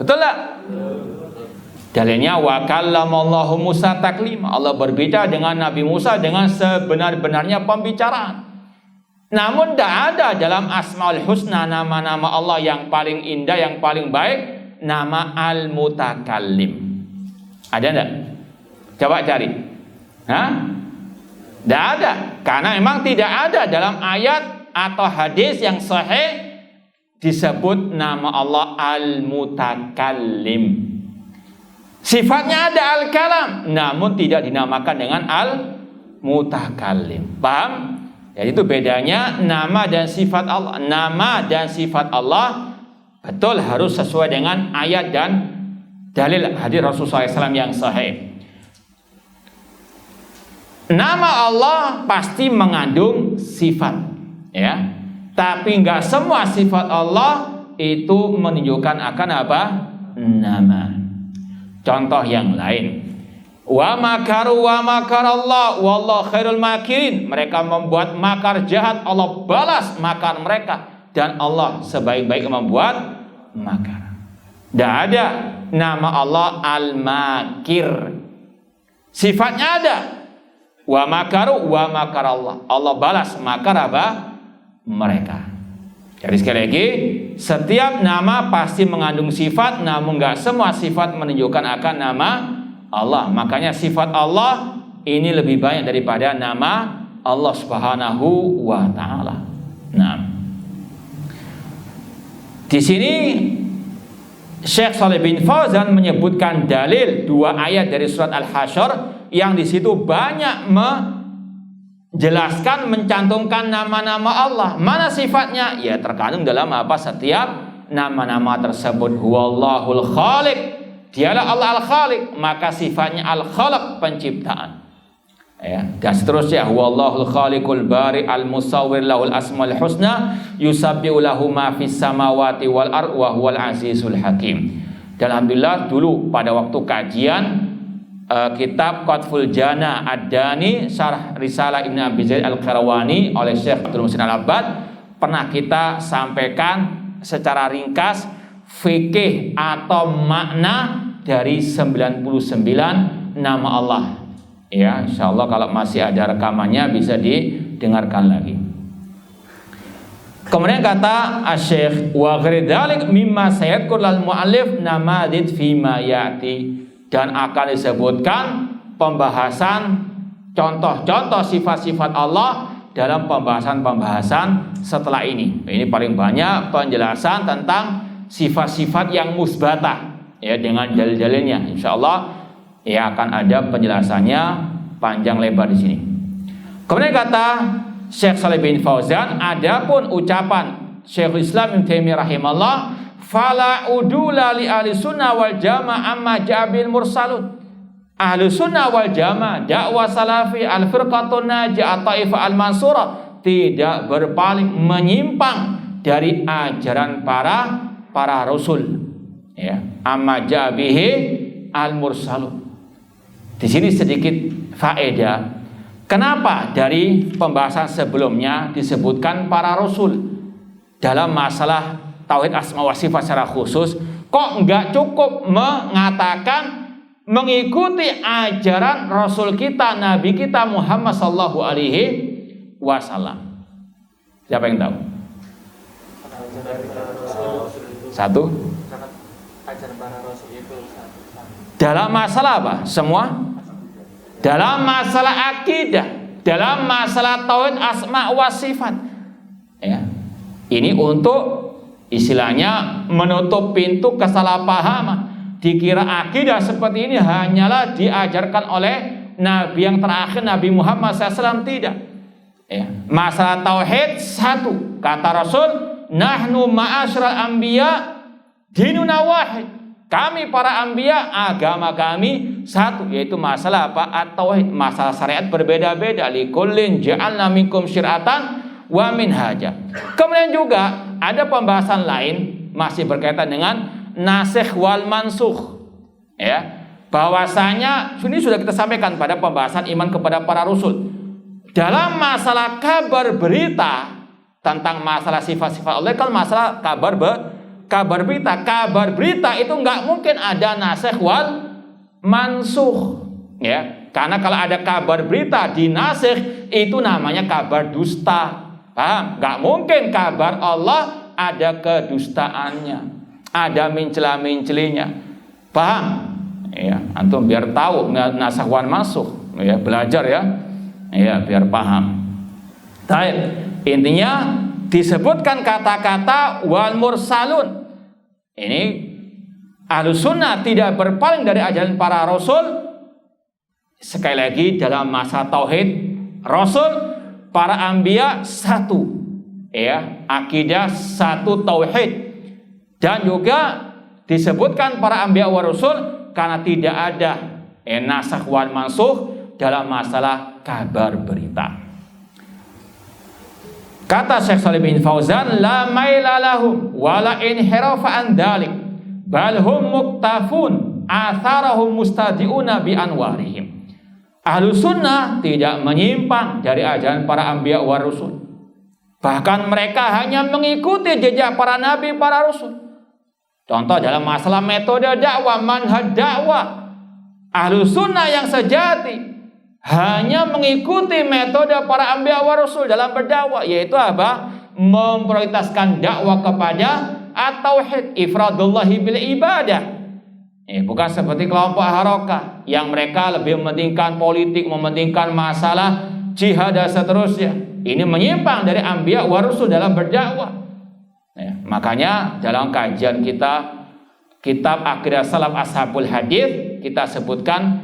Betul enggak? Dalilnya wa kallamallahu Musa taklima. Allah berbicara dengan Nabi Musa dengan sebenar-benarnya pembicaraan. Namun tidak ada dalam Asmaul Husna, nama-nama Allah yang paling indah, yang paling baik, nama Al-Mutakallim. Ada enggak? Coba cari. Hah? Tidak ada. Karena memang tidak ada dalam ayat atau hadis yang sahih disebut nama Allah Al-Mutakallim. Sifatnya ada Al-Kalam, namun tidak dinamakan dengan Al-Mutakallim. Paham? Jadi itu bedanya nama dan sifat Allah. Nama dan sifat Allah betul harus sesuai dengan ayat dan dalil hadis Rasulullah SAW yang sahih. Nama Allah pasti mengandung sifat, ya. Tapi enggak semua sifat Allah itu menunjukkan akan apa? Nama. Contoh yang lain. Wa makaru wa makarallah wallahu khairul makirin. Mereka membuat makar jahat, Allah balas makar mereka, dan Allah sebaik-baik membuat makar. Tidak ada nama Allah al-makir. Sifatnya ada. Wa makaru wa makarallah. Allah balas makar apa? Mereka. Jadi sekali lagi, setiap nama pasti mengandung sifat, namun enggak semua sifat menunjukkan akan nama Allah. Makanya sifat Allah ini lebih banyak daripada nama Allah Subhanahu wa taala. Nah, di sini Syekh Shalih bin Fauzan menyebutkan dalil dua ayat dari surat Al-Hasyr yang di situ banyak menjelaskan, mencantumkan nama-nama Allah. Mana sifatnya? Ya terkandung dalam apa? Setiap nama-nama tersebut. Huwallahul Khaliq. Dialah Allah Al-Khaliq, maka sifatnya Al-Khalaq, penciptaan. Ya, dan seterusnya, huwallahul khaliqul bari al-musawwir lahul asmaul husna yusabbihu lahu ma fis samawati wal ard wa huwal azizul hakim. Dan alhamdulillah dulu pada waktu kajian kitab Qatful Jana Ad-Dani Syarh Risalah Ibnu Abi Zaid Al-Qarawani oleh Syekh Abdul Muhsin Al-Abbad pernah kita sampaikan secara ringkas fikih atau makna dari 99 nama Allah. Ya, insyaallah kalau masih ada rekamannya bisa didengarkan lagi. Kemudian kata Asy-Syaikh wa ghairidzalik mimma sayadkur lal muallif namadid fima ya'ti, dan akan disebutkan pembahasan contoh-contoh sifat-sifat Allah dalam pembahasan-pembahasan setelah ini. Ini paling banyak penjelasan tentang sifat-sifat yang musbatah, ya, dengan dalil-dalilnya. Insyaallah ya akan ada penjelasannya panjang lebar di sini. Kemudian kata Syekh Shalih bin Fauzan, adapun ucapan Syekhul Islam Ibnu Taimiyah rahimahullah, fala udula li ahli sunnah wal jamaah amma jabil mursalun. Ahli sunnah wal jamaah, dakwah salafi, al firqatun najiyah, taifah al mansurah tidak berpaling menyimpang dari ajaran para rasul, ya, amma jabihi al mursalun. Di sini sedikit faedah. Kenapa dari pembahasan sebelumnya disebutkan para rasul? dalam masalah tauhid asma wa sifat secara khusus, kok nggak cukup mengatakan mengikuti ajaran Rasul kita, Nabi kita Muhammad sallallahu alaihi wasallam? Siapa yang tahu? Satu. Dalam masalah apa? Semua? Dalam masalah akidah, dalam masalah tauhid asma wa sifat. Ya. Ini untuk istilahnya menutup pintu kesalahpahaman. Dikira akidah seperti ini hanyalah diajarkan oleh Nabi yang terakhir, Nabi Muhammad SAW. Tidak. Ya. Masalah tauhid satu. Kata Rasul, nahnu ma'asyiral anbiya dinuna wahid. Kami para anbiya, agama kami satu, yaitu masalah apa? At-tauhid. Masalah syariat berbeda-beda. Likullin ja'alna minkum syir'atan wa minhaja. Kemudian juga ada pembahasan lain masih berkaitan dengan nasikh wal mansukh. Ya. Bahwasanya ini sudah kita sampaikan pada pembahasan iman kepada para rasul. Dalam masalah kabar berita tentang masalah sifat-sifat Allah, kan masalah kabar berita. Kabar berita itu nggak mungkin ada nasikh wal mansukh, ya. Karena kalau ada kabar berita dinasikh, itu namanya kabar dusta. Paham? Nggak mungkin kabar Allah ada kedustaannya, ada mencela-mencelinya. Paham? Ya, antum biar tahu nasikh wal mansukh, ya, belajar ya. Ya, biar paham. Baik, intinya disebutkan kata-kata wal mursalun. Ini Ahlus Sunnah tidak berpaling dari ajaran para rasul. Sekali lagi dalam masa tauhid, rasul, para anbiya satu, ya, akidah satu, tauhid. Dan juga disebutkan para anbiya wa rasul karena tidak ada nasikh wal mansukh dalam masalah kabar berita. Kata Syekh Shalih bin Fauzan, la maila lahum wala inhirafa an dalik bal hum muktafun atharahum mustadiuna bi anwarihim. Ahlus Sunnah tidak menyimpang dari ajaran para anbiya wa rasul. Bahkan mereka hanya mengikuti jejak para nabi, para rasul. Contoh dalam masalah metode dakwah, manhaj dakwah, Ahlus Sunnah yang sejati hanya mengikuti metode para anbiya wa rasul dalam berdakwah, yaitu apa? Memprioritaskan dakwah kepada at-tauhid, ifradullahi bil ibadah. Bukan seperti kelompok harokah yang mereka lebih mementingkan politik, mementingkan masalah jihad dan seterusnya. Ini menyimpang dari anbiya wa rasul dalam berdakwah. Makanya dalam kajian kita kitab Aqidah Salaf Ashabul Hadis, kita sebutkan,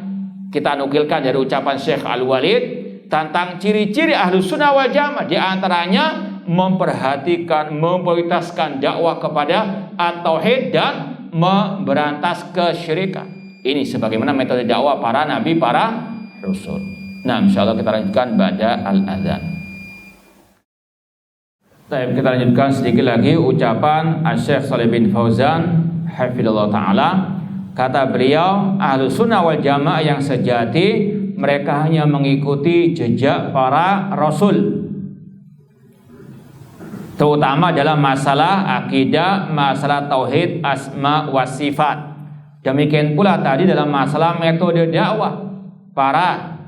kita nukilkan dari ucapan Syekh Al-Walid tentang ciri-ciri Ahlus Sunnah wal Jamaah. Di antaranya memperhatikan, memprioritaskan dakwah kepada at-tauhid dan memberantas kesyirikan. Ini sebagaimana metode dakwah para nabi, para rasul. Nah, insyaallah kita lanjutkan ba'da al-adzan. Baik, kita lanjutkan sedikit lagi ucapan Syekh Shalih bin Fauzan hafizallahu taala. Kata beliau, Ahlus Sunnah wal Jamaah yang sejati, mereka hanya mengikuti jejak para rasul, terutama dalam masalah akidah, masalah tauhid, asma wa sifat. Demikian pula tadi dalam masalah metode dakwah, para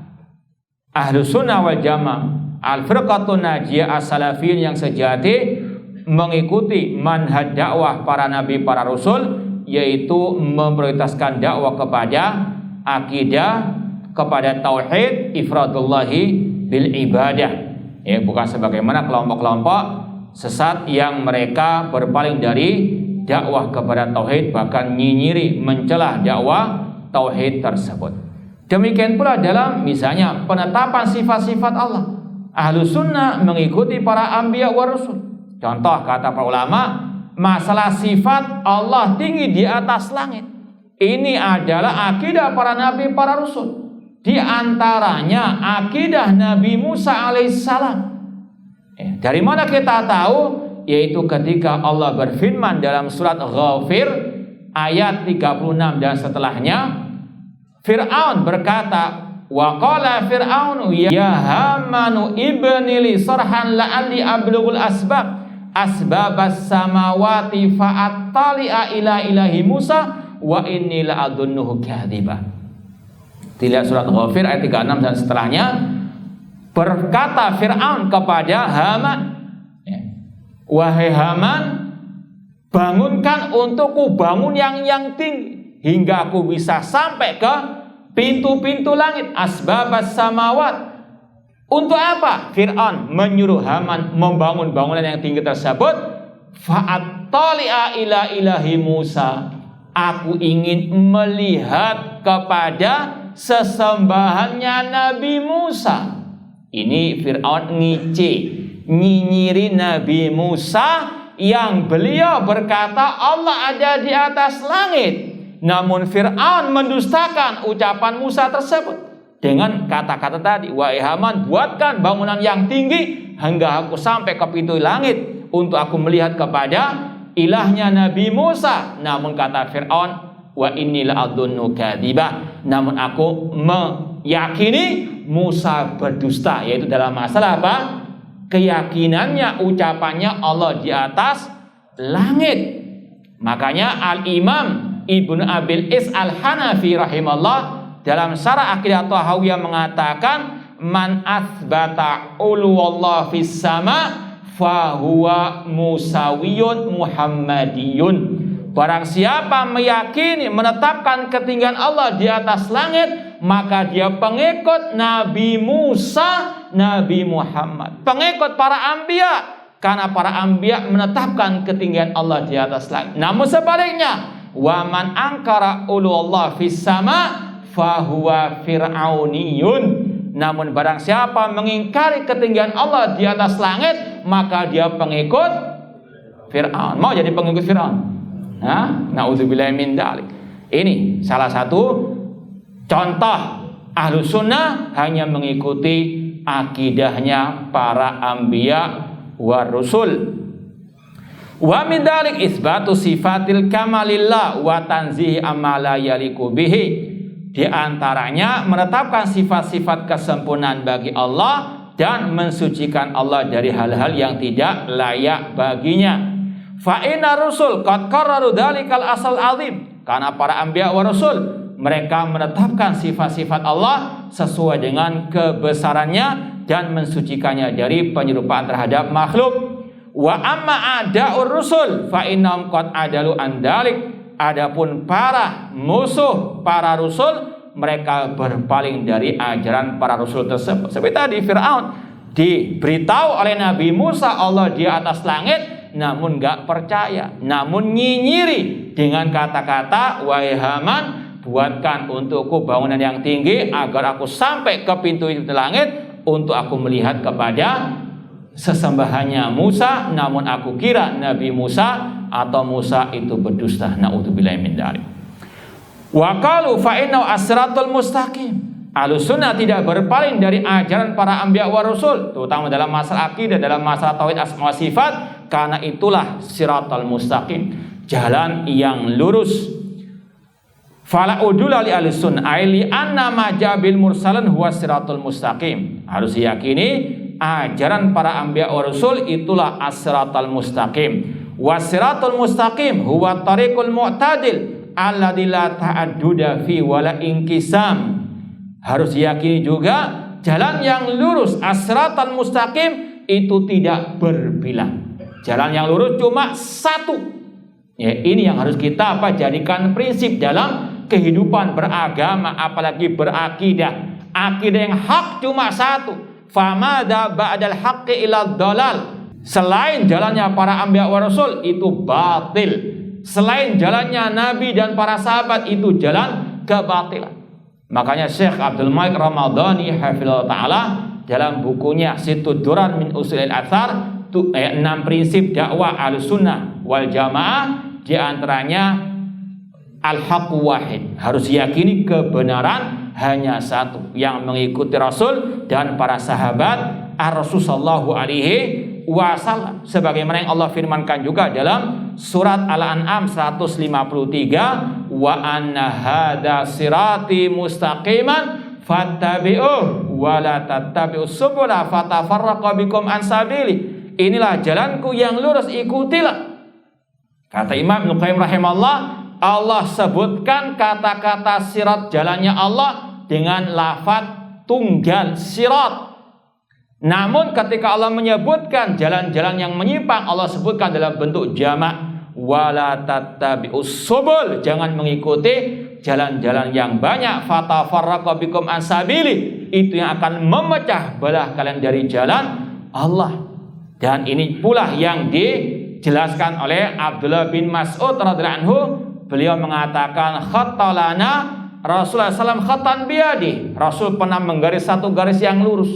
Ahlus Sunnah wal Jamaah, al-firqatun najiyah as-salafiyyin yang sejati mengikuti manhaj dakwah para nabi, para rasul, yaitu memprioritaskan dakwah kepada akidah, kepada tauhid, ifradullahi bil ibadah. Ya, bukan sebagaimana kelompok-kelompok sesat yang mereka berpaling dari dakwah kepada tauhid, bahkan nyinyiri, mencela dakwah tauhid tersebut. Demikian pula dalam misalnya penetapan sifat-sifat Allah. Ahlus Sunnah mengikuti para anbiya wa rasul. Contoh kata para ulama, masalah sifat Allah tinggi di atas langit, ini adalah akidah para nabi, para rasul. Di antaranya akidah Nabi Musa alaihissalam. Dari mana kita tahu? Yaitu ketika Allah berfirman dalam surat Ghafir ayat 36 dan setelahnya, Fir'aun berkata, wa qala Fir'aun ya Hamanu ibni li sarhan la'alli ablughul asbab asbabas samawati fa'attali'a ila ilahi Musa wa inni la'adunnuhu kadhiba. Dilihat surat Ghafir ayat 36 dan setelahnya. Berkata Fir'aun kepada Haman, wahai Haman, bangunkan untukku bangun yang tinggi hingga aku bisa sampai ke pintu-pintu langit. Asbabas samawat. Untuk apa? Fir'aun menyuruh Haman membangun bangunan yang tinggi tersebut. Fa'attali'a ila ilahi Musa. Aku ingin melihat kepada sesembahannya Nabi Musa. Ini Fir'aun nyinyiri Nabi Musa yang beliau berkata Allah ada di atas langit. Namun Fir'aun mendustakan ucapan Musa tersebut dengan kata-kata tadi, wahai Haman, buatkan bangunan yang tinggi hingga aku sampai ke pintu langit untuk aku melihat kepada ilahnya Nabi Musa. Namun kata Fir'aun, wa inni la'adunnu kadhiba, namun aku meyakini Musa berdusta, yaitu dalam masalah apa? Keyakinannya, ucapannya Allah di atas langit. Makanya Al-Imam Ibnu Abil Is Al-Hanafi rahimahullah dalam Syarah Aqidah Thahawiyah mengatakan, man athbata uluwallah fis sama fahuwa musawiyun muhammadiyun. Barang siapa meyakini menetapkan ketinggian Allah di atas langit, maka dia pengikut Nabi Musa, Nabi Muhammad, pengikut para anbiya, karena para anbiya menetapkan ketinggian Allah di atas langit. Namun sebaliknya, wa man angkara uluwallah fis sama fahuwa fir'auniyun. Namun barang siapa mengingkari ketinggian Allah di atas langit, maka dia pengikut Fir'aun. Mau jadi pengikut Fir'aun? Na'udzubillahi min dzalik. Ini salah satu contoh ahlu sunnah hanya mengikuti akidahnya para anbiya wa rusul. Wa min dzalik isbatu sifatil kamalillah wa tanzihi amma la yaliqu bihi. Di antaranya menetapkan sifat-sifat kesempurnaan bagi Allah dan mensucikan Allah dari hal-hal yang tidak layak baginya. Fa inna rusul qad qarraru dzalikal asal azim. Karena para anbiya wa rasul mereka menetapkan sifat-sifat Allah sesuai dengan kebesarannya dan mensucikannya dari penyerupaan terhadap makhluk. Wa amma a'da'ur rusul fa innahum qad adalu an dzalik. Adapun para musuh para rasul, mereka berpaling dari ajaran para rasul tersebut. Seperti tadi Fir'aun diberitahu oleh Nabi Musa Allah di atas langit, namun gak percaya, namun nyinyiri dengan kata-kata, wahai Haman, buatkan untukku bangunan yang tinggi agar aku sampai ke pintu langit untuk aku melihat kepada sesembahannya Musa. Namun aku kira Nabi Musa atau Musa itu berdusta. Na'udzubillahi min dzalik. Wa qalu fa innahu as-siratul mustaqim. Ahlussunnah tidak berpaling dari ajaran para anbiya wa rasul, terutama dalam masalah akidah, dalam masalah tauhid asma wa sifat, karena itulah siratal mustaqim, jalan yang lurus. Fala udula li ahlussunnah aili anna ma jabil mursalan huwa siratul mustaqim. Harus diyakini ajaran para anbiya wa rasul itulah as-siratal mustaqim. Wasiratul mustaqim huwa tariqul mu'tadil alladzi la ta'adduda fi wala inkisam. Harus diyakini juga jalan yang lurus as-siratal mustaqim itu tidak berbilang. Jalan yang lurus cuma satu. Ya, ini yang harus kita jadikan prinsip dalam kehidupan beragama, apalagi berakidah. Akidah yang hak cuma satu. Famada ba'dal haqqi ila dhalal. Selain jalannya para anbiya wa rasul itu batil. Selain jalannya Nabi dan para sahabat itu jalan kebatilan. Makanya Syekh Abdul Malik Ramadhani hafizahullah ta'ala dalam bukunya Situd Durar min Usulil Athar 6 prinsip dakwah Ahlussunnah wal Jamaah, di antaranya al-haqqu wahid. Harus diyakini kebenaran hanya satu, yang mengikuti Rasul dan para sahabat Ar-Rasul sallallahu alaihi wasallam, sebagaimana yang Allah firmankan juga dalam surat Al-An'am 153, wa anna hadza sirati mustaqiman fattabi'uh wa la tattabi'us subula fatafarraqa bikum an sabili. inilah jalanku yang lurus, ikutilah. Kata Imam Ibnu Qayyim rahimahullah, Allah sebutkan kata-kata sirat, jalannya Allah, dengan lafaz tunggal sirat. Namun ketika Allah menyebutkan jalan-jalan yang menyimpang, Allah sebutkan dalam bentuk jamak. Wala tattabi'us subul, jangan mengikuti jalan-jalan yang banyak, fatafarraqa bikum an sabili, itu yang akan memecah belah kalian dari jalan Allah. Dan ini pula yang dijelaskan oleh Abdullah bin Mas'ud radhiyallahu anhu. Beliau mengatakan, khattalana Rasulullah SAW khatan biyadi, Rasul pernah menggaris satu garis yang lurus,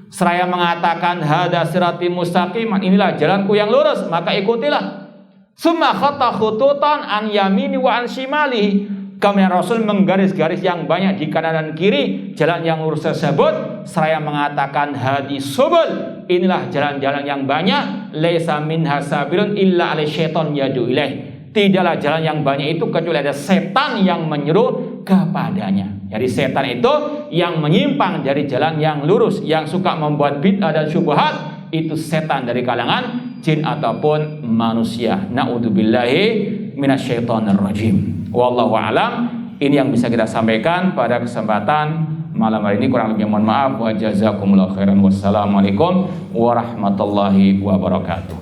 seraya mengatakan hada sirati mustaqiman, inilah jalanku yang lurus, maka ikutilah. Summa khata khututan an yamini wa an shimali, kemudian Rasul menggaris-garis yang banyak di kanan dan kiri jalan yang lurus tersebut, seraya mengatakan hadi subul, inilah jalan-jalan yang banyak, laisa minha sabilun illa alai syaiton yadu ilaih, tidaklah jalan yang banyak itu kecuali ada setan yang menyeru kepadanya. Jadi setan itu yang menyimpang dari jalan yang lurus, yang suka membuat bid'ah dan syubhat, itu setan dari kalangan jin ataupun manusia. Na'udzubillahi minasyaitonir rajim. Wallahu a'lam. Ini yang bisa kita sampaikan pada kesempatan malam hari ini. Kurang lebih mohon maaf. Wa jazakumullahu khairan. Wassalamualaikum warahmatullahi wabarakatuh.